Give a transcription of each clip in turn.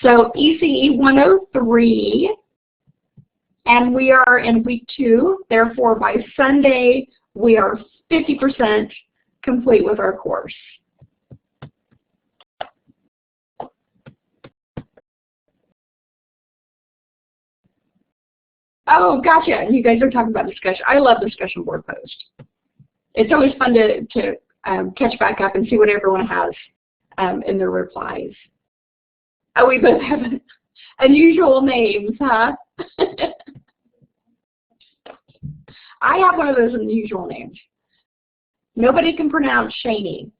So ECE 103, and we are in week 2. Therefore, by Sunday, we are 50% complete with our course. Oh, gotcha. You guys are talking about discussion. I love discussion board posts. It's always fun to catch back up and see what everyone has in their replies. Oh, we both have unusual names, huh? I have one of those unusual names. Nobody can pronounce Shani.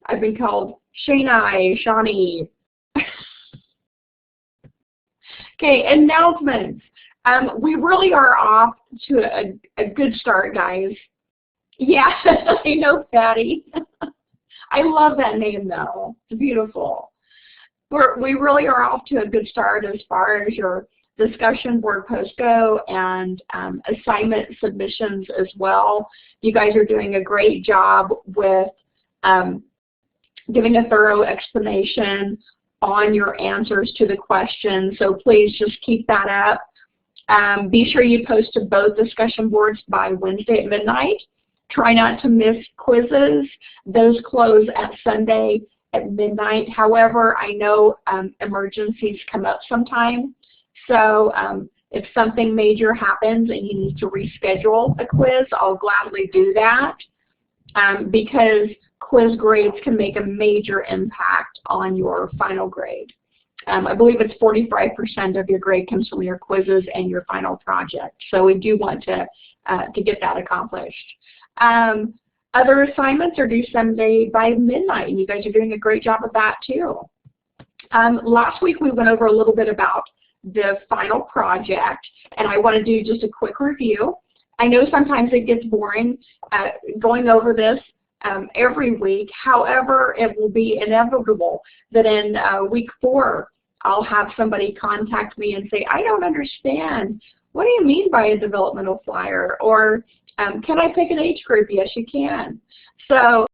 I've been called Shani, Shani. Okay, announcements. We really are off to a good start, guys. Yeah, I know, Patty. I love that name, though. It's beautiful. We really are off to a good start as far as your discussion board posts go and assignment submissions as well. You guys are doing a great job with giving a thorough explanation on your answers to the questions, so please just keep that up. Be sure you post to both discussion boards by Wednesday at midnight. Try not to miss quizzes. Those close at Sunday at midnight. However, I know emergencies come up sometime. So if something major happens and you need to reschedule a quiz, I'll gladly do that because quiz grades can make a major impact on your final grade. I believe it's 45% of your grade comes from your quizzes and your final project. So we do want to get that accomplished. Other assignments are due Sunday by midnight, and you guys are doing a great job of that too. Last week we went over a little bit about the final project, and I want to do just a quick review. I know sometimes it gets boring going over this every week. However, it will be inevitable that in week 4 I'll have somebody contact me and say, I don't understand. What do you mean by a developmental flyer? Or can I pick an age group? Yes, you can. So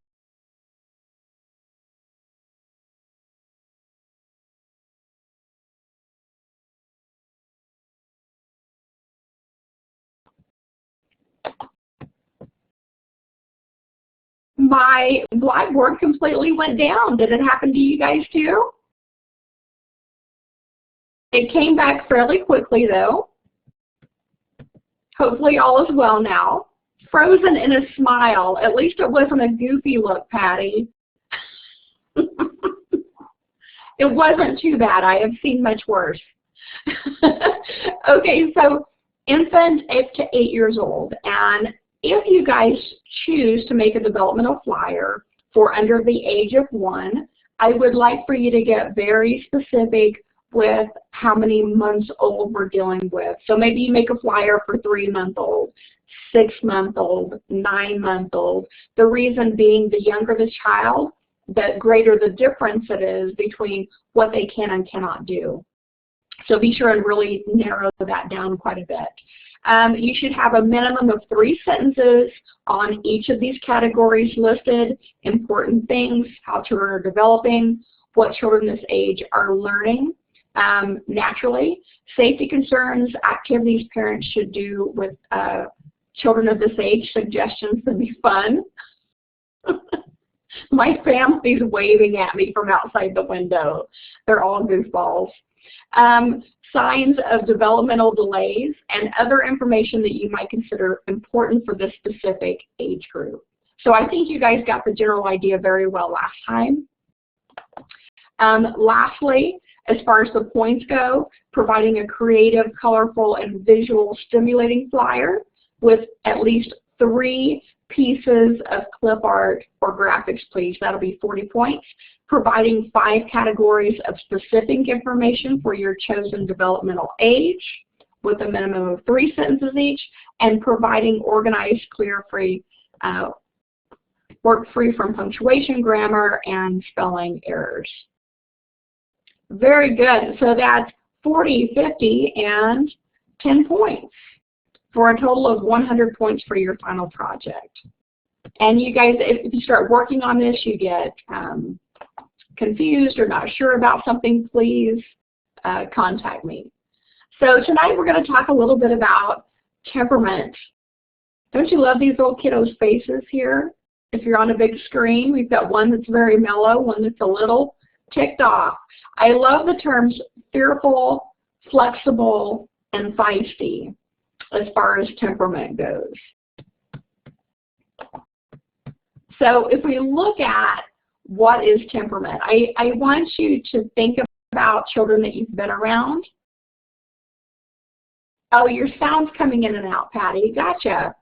my Blackboard completely went down. Did it happen to you guys too? It came back fairly quickly though. Hopefully all is well now. Frozen in a smile. At least it wasn't a goofy look, Patty. It wasn't too bad. I have seen much worse. Okay, so infant up to 8 years old. And if you guys choose to make a developmental flyer for under the age of 1, I would like for you to get very specific with how many months old we're dealing with. So maybe you make a flyer for 3-month-old, 6-month-old, 9-month-old. The reason being, the younger the child, the greater the difference it is between what they can and cannot do. So be sure and really narrow that down quite a bit. You should have a minimum of 3 sentences on each of these categories listed. Important things, how children are developing, what children this age are learning naturally, safety concerns, activities parents should do with children of this age, suggestions would be fun. My family's waving at me from outside the window. They're all goofballs. Signs of developmental delays and other information that you might consider important for this specific age group. So I think you guys got the general idea very well last time. Lastly, as far as the points go, providing a creative, colorful, and visual stimulating flyer with at least 3 pieces of clip art or graphics, please. That'll be 40 points. Providing 5 categories of specific information for your chosen developmental age with a minimum of 3 sentences each, and providing organized, clear-free, work-free from punctuation, grammar, and spelling errors. Very good. So that's 40, 50, and 10 points for a total of 100 points for your final project. And you guys, if you start working on this, you get confused or not sure about something, please contact me. So tonight we're going to talk a little bit about temperament. Don't you love these little kiddos' faces here? If you're on a big screen, we've got one that's very mellow, one that's a little ticked off. I love the terms fearful, flexible, and feisty as far as temperament goes. So if we look at what is temperament, I want you to think about children that you've been around. Oh, your sound's coming in and out, Patty. Gotcha.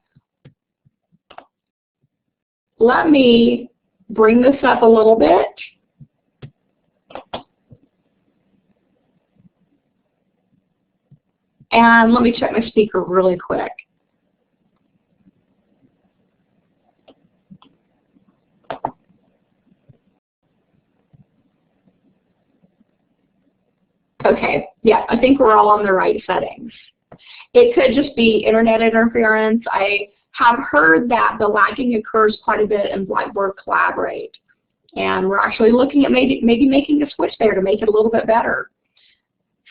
Let me bring this up a little bit. And let me check my speaker really quick. Okay, yeah, I think we're all on the right settings. It could just be internet interference. I have heard that the lagging occurs quite a bit in Blackboard Collaborate. And we're actually looking at maybe making a switch there to make it a little bit better.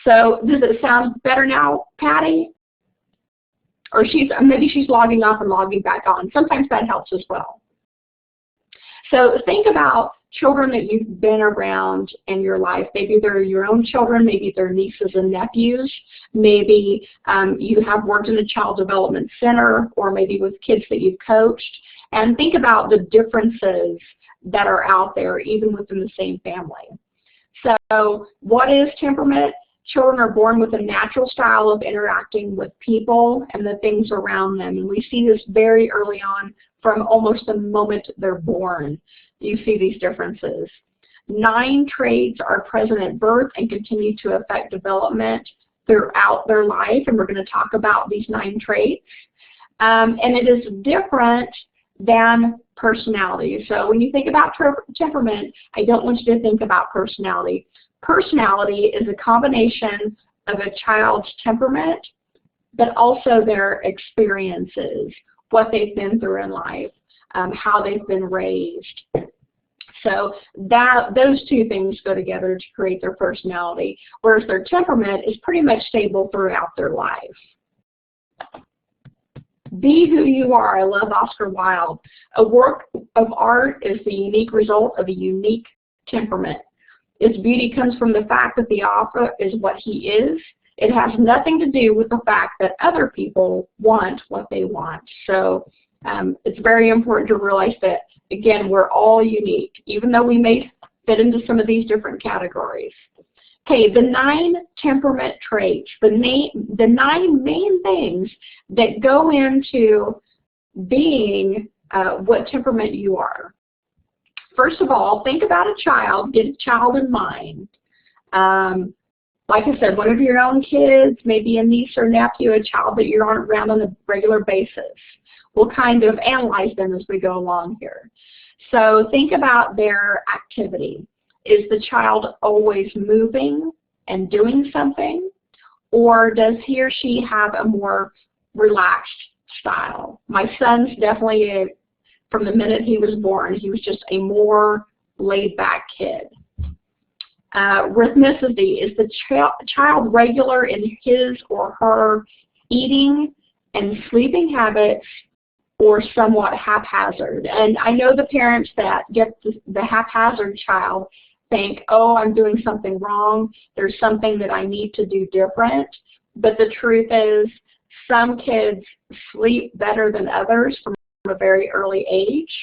So does it sound better now, Patty? Or maybe she's logging off and logging back on. Sometimes that helps as well. So think about children that you've been around in your life. Maybe they're your own children, maybe they're nieces and nephews, maybe you have worked in a child development center, or maybe with kids that you've coached. And think about the differences that are out there, even within the same family. So what is temperament? Children are born with a natural style of interacting with people and the things around them. And we see this very early on, from almost the moment they're born. You see these differences. 9 traits are present at birth and continue to affect development throughout their life. And we're going to talk about these 9 traits. And it is different than personality. So when you think about temperament, I don't want you to think about personality. Personality is a combination of a child's temperament, but also their experiences, what they've been through in life, how they've been raised. So those two things go together to create their personality, whereas their temperament is pretty much stable throughout their life. Be who you are. I love Oscar Wilde. A work of art is the unique result of a unique temperament. Its beauty comes from the fact that the author is what he is. It has nothing to do with the fact that other people want what they want. So it's very important to realize that, again, we're all unique, even though we may fit into some of these different categories. Okay, the 9 temperament traits, the 9 main things that go into being what temperament you are. First of all, think about a child, get a child in mind. Like I said, one of your own kids, maybe a niece or nephew, a child that you're around on a regular basis. We'll kind of analyze them as we go along here. So think about their activity. Is the child always moving and doing something? Or does he or she have a more relaxed style? My son's definitely, from the minute he was born, he was just a more laid-back kid. Rhythmicity, is the child regular in his or her eating and sleeping habits, or somewhat haphazard? And I know the parents that get the haphazard child think, oh, I'm doing something wrong, there's something that I need to do different. But the truth is, some kids sleep better than others from a very early age.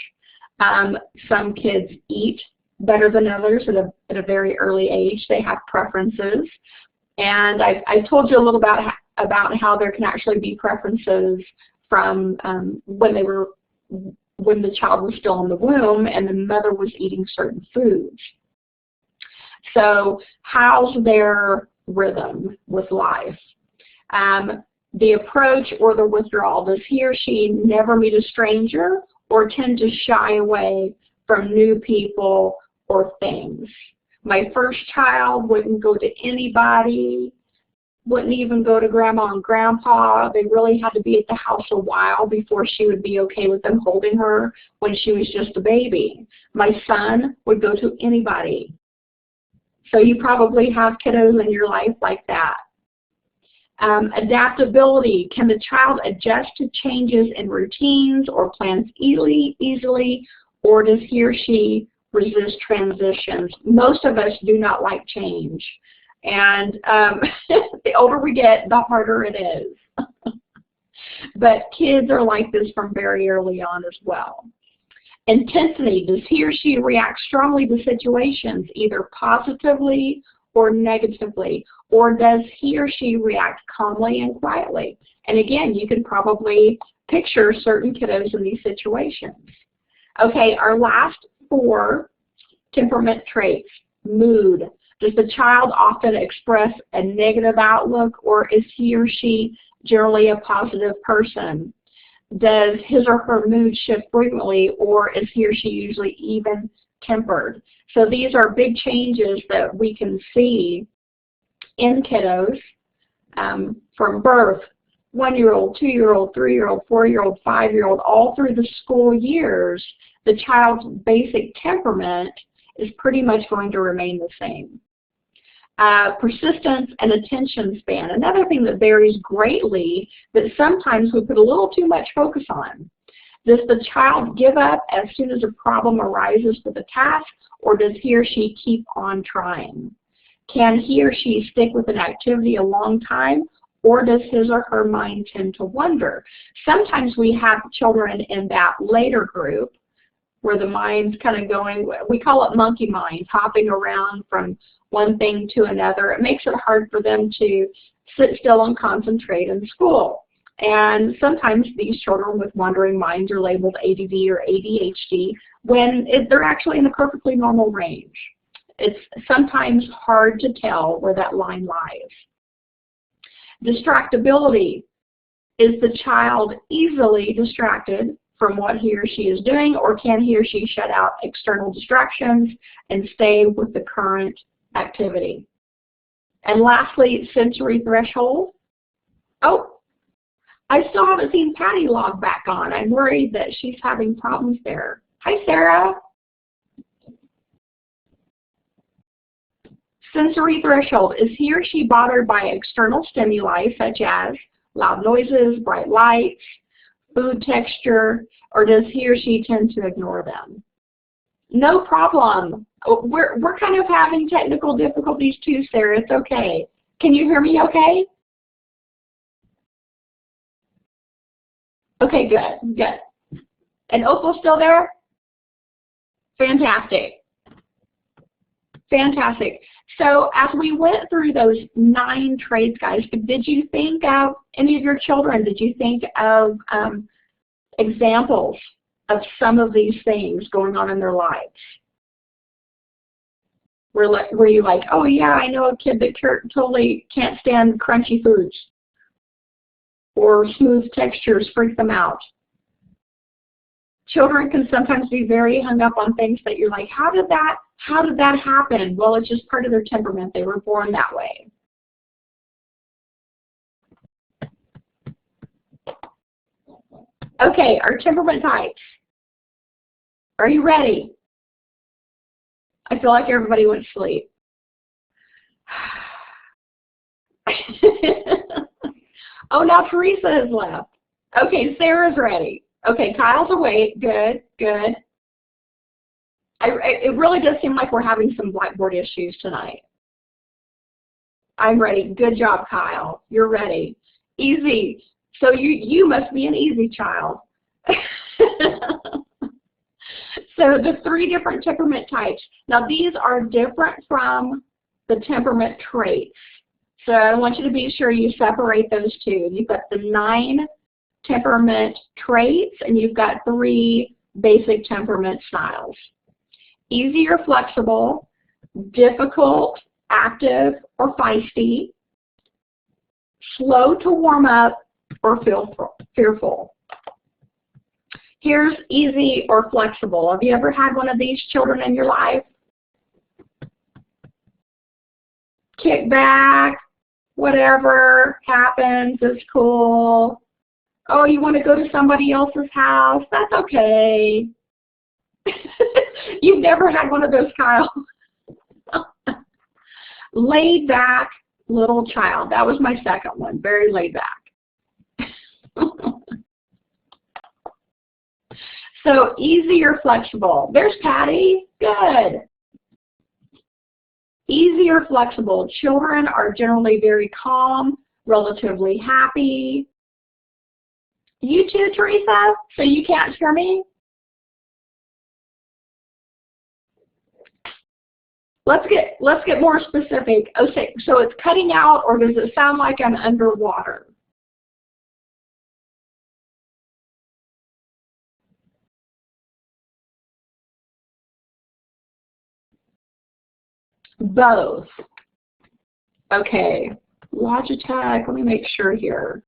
Some kids eat better than others at a very early age. They have preferences. And I've told you a little about how there can actually be preferences from when the child was still in the womb and the mother was eating certain foods. So how's their rhythm with life? The approach or the withdrawal, does he or she never meet a stranger or tend to shy away from new people or things? My first child wouldn't go to anybody, wouldn't even go to grandma and grandpa. They really had to be at the house a while before she would be okay with them holding her when she was just a baby. My son would go to anybody. So you probably have kiddos in your life like that. Adaptability. Can the child adjust to changes in routines or plans easily, or does he or she resist transitions? Most of us do not like change. And the older we get, the harder it is. But kids are like this from very early on as well. Intensity. Does he or she react strongly to situations, either positively or negatively? Or does he or she react calmly and quietly? And again, you can probably picture certain kiddos in these situations. Okay, our last 4 temperament traits. Mood. Does the child often express a negative outlook, or is he or she generally a positive person? Does his or her mood shift frequently, or is he or she usually even-tempered? So these are big changes that we can see in kiddos from birth, 1-year-old, 2-year-old, 3-year-old, 4-year-old, 5-year-old, all through the school years. The child's basic temperament is pretty much going to remain the same. Persistence and attention span. Another thing that varies greatly, but sometimes we put a little too much focus on. Does the child give up as soon as a problem arises with a task, or does he or she keep on trying? Can he or she stick with an activity a long time, or does his or her mind tend to wander? Sometimes we have children in that later group where the mind's kind of going, we call it monkey mind, hopping around from one thing to another. It makes it hard for them to sit still and concentrate in school. And sometimes these children with wandering minds are labeled ADD or ADHD when they're actually in a perfectly normal range. It's sometimes hard to tell where that line lies. Distractibility. Is the child easily distracted from what he or she is doing, or can he or she shut out external distractions and stay with the current activity? And lastly, sensory threshold. Oh, I still haven't seen Patty log back on. I'm worried that she's having problems there. Hi, Sarah. Sensory threshold. Is he or she bothered by external stimuli such as loud noises, bright lights, food texture, or does he or she tend to ignore them? No problem. We're kind of having technical difficulties too, Sarah. It's okay. Can you hear me okay? Okay, good, good. And Opal's still there? Fantastic. Fantastic. So as we went through those 9 traits, guys, did you think of any of your children? Did you think of examples of some of these things going on in their lives? Were you like, oh yeah, I know a kid that totally can't stand crunchy foods or smooth textures freak them out? Children can sometimes be very hung up on things that you're like, how did that happen? Well, it's just part of their temperament. They were born that way. Okay, our temperament types. Are you ready? I feel like everybody went to sleep. Oh, now Teresa has left. Okay, Sarah's ready. Okay, Kyle's awake. Good, good. It really does seem like we're having some blackboard issues tonight. I'm ready. Good job, Kyle. You're ready. Easy. So you must be an easy child. So the 3 different temperament types. Now these are different from the temperament traits. So I want you to be sure you separate those 2. You've got the 9 temperament traits, and you've got 3 basic temperament styles. Easy or flexible, difficult, active, or feisty, slow to warm up, or fearful. Here's easy or flexible. Have you ever had one of these children in your life? Kick back, whatever happens is cool. Oh, you want to go to somebody else's house? That's okay. You've never had one of those, Kyle. Laid back little child. That was my second one, very laid back. So easy or flexible. There's Patty. Good. Easy or flexible. Children are generally very calm, relatively happy. You too, Teresa? So you can't hear me? Let's get more specific. Okay, so it's cutting out, or does it sound like I'm underwater? Both. Okay, Logitech, let me make sure here.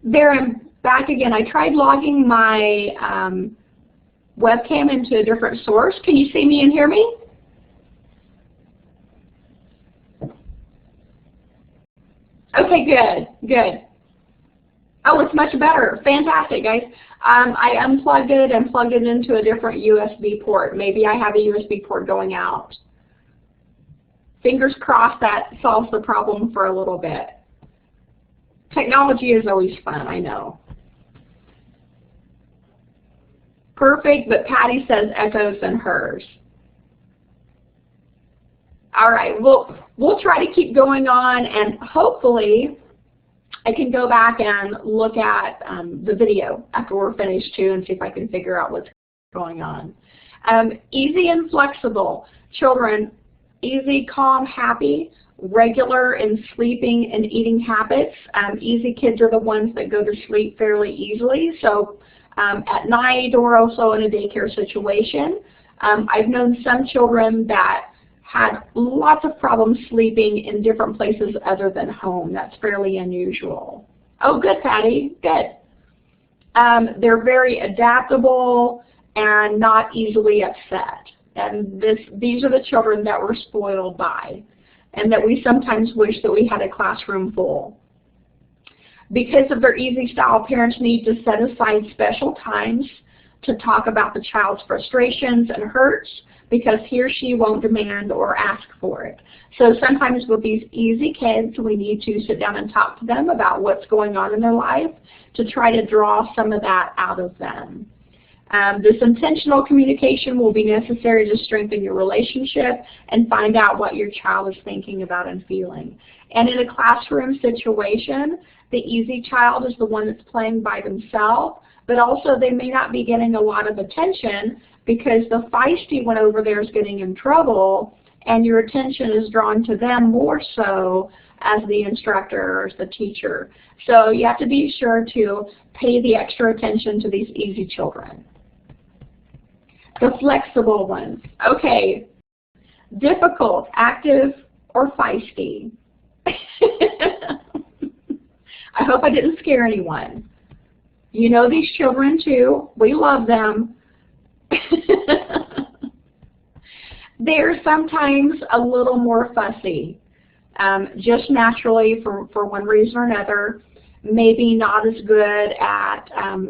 There, I'm back again. I tried logging my webcam into a different source. Can you see me and hear me? Okay, good, good. Oh, it's much better. Fantastic, guys. I unplugged it and plugged it into a different USB port. Maybe I have a USB port going out. Fingers crossed that solves the problem for a little bit. Technology is always fun, I know. Perfect, but Patty says echoes and hers. All right, we'll try to keep going on, and hopefully I can go back and look at the video after we're finished too and see if I can figure out what's going on. Easy and flexible. Children, easy, calm, happy, regular in sleeping and eating habits. Easy kids are the ones that go to sleep fairly easily, so at night or also in a daycare situation. I've known some children that had lots of problems sleeping in different places other than home. That's fairly unusual. Oh, good, Patty, good. They're very adaptable and not easily upset. And these are the children that we're spoiled by, and that we sometimes wish that we had a classroom full. Because of their easy style, parents need to set aside special times to talk about the child's frustrations and hurts, because he or she won't demand or ask for it. So sometimes with these easy kids, we need to sit down and talk to them about what's going on in their life to try to draw some of that out of them. This intentional communication will be necessary to strengthen your relationship and find out what your child is thinking about and feeling. And in a classroom situation, the easy child is the one that's playing by themselves, but also they may not be getting a lot of attention because the feisty one over there is getting in trouble, and your attention is drawn to them more so as the instructor or as the teacher. So you have to be sure to pay the extra attention to these easy children. The flexible ones. Okay. Difficult, active, or feisty. I hope I didn't scare anyone. You know these children too. We love them. They're sometimes a little more fussy, just naturally for one reason or another. Maybe not as good at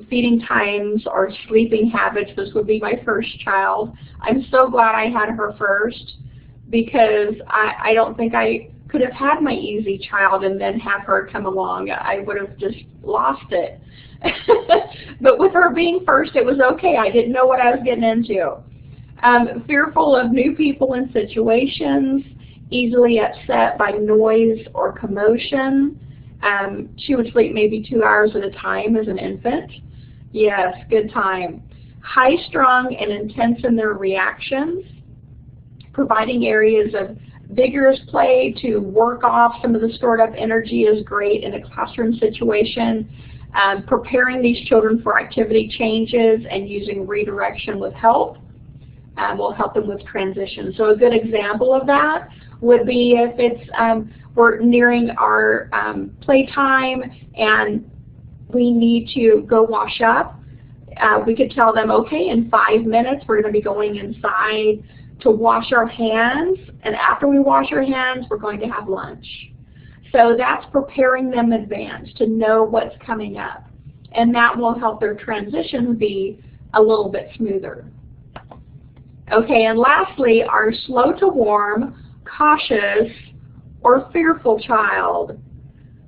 feeding times or sleeping habits. This would be my first child. I'm so glad I had her first, because I don't think I could have had my easy child and then have her come along. I would have just lost it. But with her being first, it was okay. I didn't know what I was getting into. Fearful of new people and situations, easily upset by noise or commotion. She would sleep maybe 2 hours at a time as an infant. Yes, good time. High-strung and intense in their reactions, providing areas of Vigorous play to work off some of the stored up energy is great in a classroom situation. Preparing these children for activity changes and using redirection with help will help them with transition. So a good example of that would be if it's we're nearing our playtime and we need to go wash up. We could tell them, okay, in 5 minutes we're going to be going inside to wash our hands, and after we wash our hands we're going to have lunch. So that's preparing them in advance to know what's coming up, and that will help their transition be a little bit smoother. Okay, and lastly, our slow to warm, cautious, or fearful child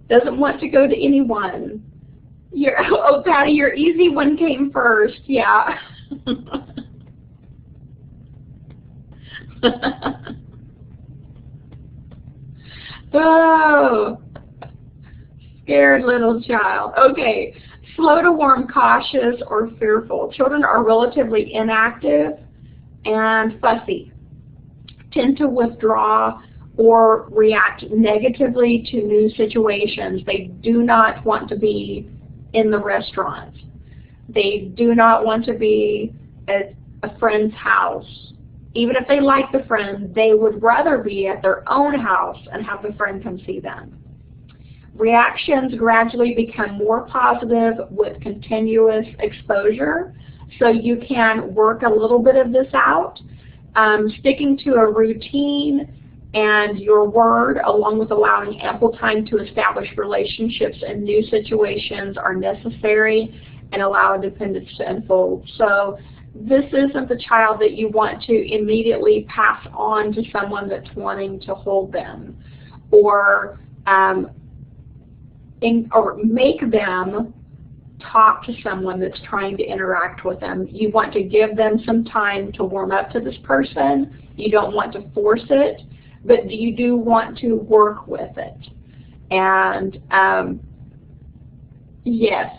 doesn't want to go to anyone. Oh, Patty, your easy one came first. Yeah. Oh, scared little child. Okay, slow to warm, cautious, or fearful. Children are relatively inactive and fussy, tend to withdraw or react negatively to new situations. They do not want to be in the restaurant. They do not want to be at a friend's house. Even if they like the friend, they would rather be at their own house and have the friend come see them. Reactions gradually become more positive with continuous exposure, so you can work a little bit of this out. Sticking to a routine and your word, along with allowing ample time to establish relationships in new situations, are necessary and allow independence to unfold. So this isn't the child that you want to immediately pass on to someone that's wanting to hold them, or make them talk to someone that's trying to interact with them. You want to give them some time to warm up to this person. You don't want to force it, but you do want to work with it. And yes,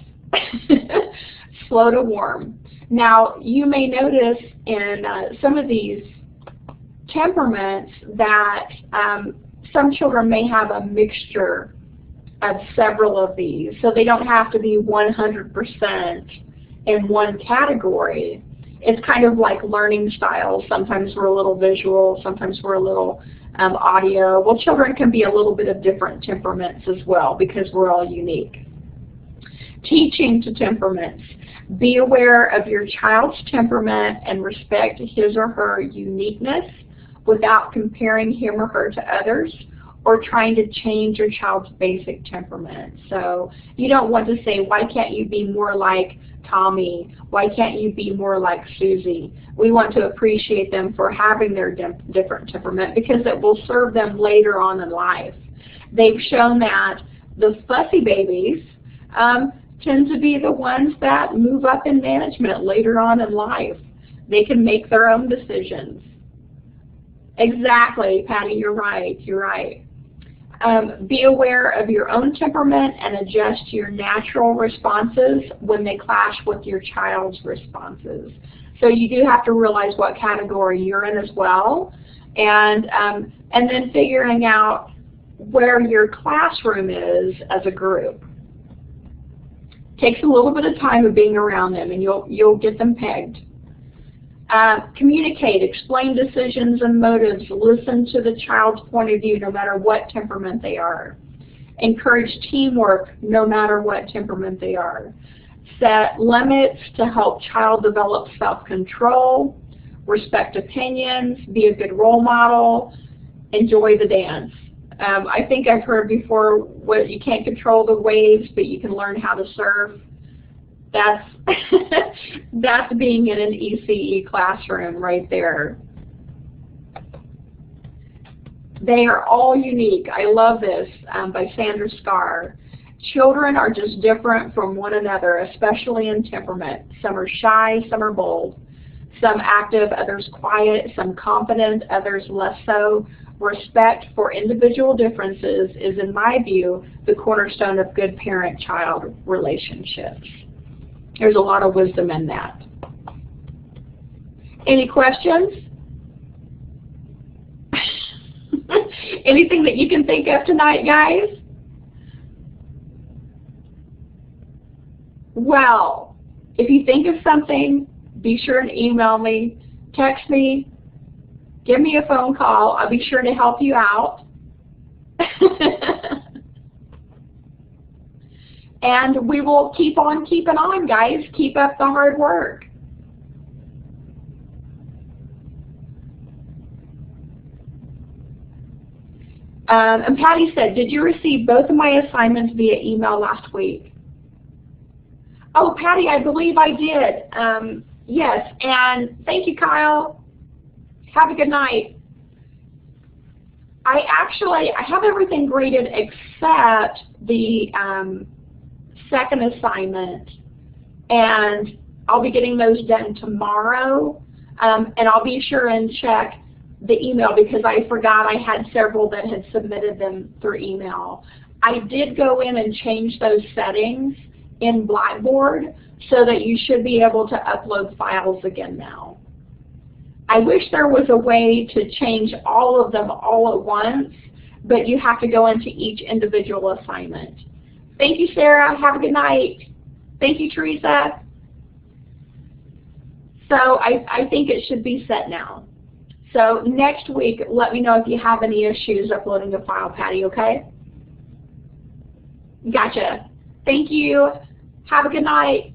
slow to warm. Now, you may notice in some of these temperaments that some children may have a mixture of several of these, so they don't have to be 100% in one category. It's kind of like learning styles. Sometimes we're a little visual, sometimes we're a little audio. Well, children can be a little bit of different temperaments as well because we're all unique. Teaching to temperaments. Be aware of your child's temperament and respect his or her uniqueness without comparing him or her to others or trying to change your child's basic temperament. So you don't want to say, why can't you be more like Tommy? Why can't you be more like Susie? We want to appreciate them for having their different temperament because it will serve them later on in life. They've shown that the fussy babies tend to be the ones that move up in management later on in life. They can make their own decisions. Exactly, Patty, you're right, you're right. Be aware of your own temperament and adjust your natural responses when they clash with your child's responses. So you do have to realize what category you're in as well, and then figuring out where your classroom is as a group. Takes a little bit of time of being around them, and you'll get them pegged. Communicate, explain decisions and motives, listen to the child's point of view no matter what temperament they are. Encourage teamwork no matter what temperament they are. Set limits to help child develop self-control, respect opinions, be a good role model, enjoy the dance. I think I've heard before, what you can't control the waves, but you can learn how to surf. That's that's being in an ECE classroom right there. They are all unique. I love this by Sandra Scar. Children are just different from one another, especially in temperament. Some are shy, some are bold. Some active, others quiet, some confident, others less so. Respect for individual differences is, in my view, the cornerstone of good parent-child relationships. There's a lot of wisdom in that. Any questions? Anything that you can think of tonight, guys? Well, if you think of something, be sure and email me, text me, give me a phone call. I'll be sure to help you out. And we will keep on keeping on, guys. Keep up the hard work. And Patty said, did you receive both of my assignments via email last week? Oh, Patty, I believe I did. Yes, and thank you, Kyle. Have a good night. I have everything graded except the second assignment, and I'll be getting those done tomorrow, and I'll be sure and check the email because I forgot I had several that had submitted them through email. I did go in and change those settings in Blackboard so that you should be able to upload files again now. I wish there was a way to change all of them all at once, but you have to go into each individual assignment. Thank you, Sarah. Have a good night. Thank you, Teresa. So I think it should be set now. So next week, let me know if you have any issues uploading a file, Patty, okay? Gotcha. Thank you. Have a good night.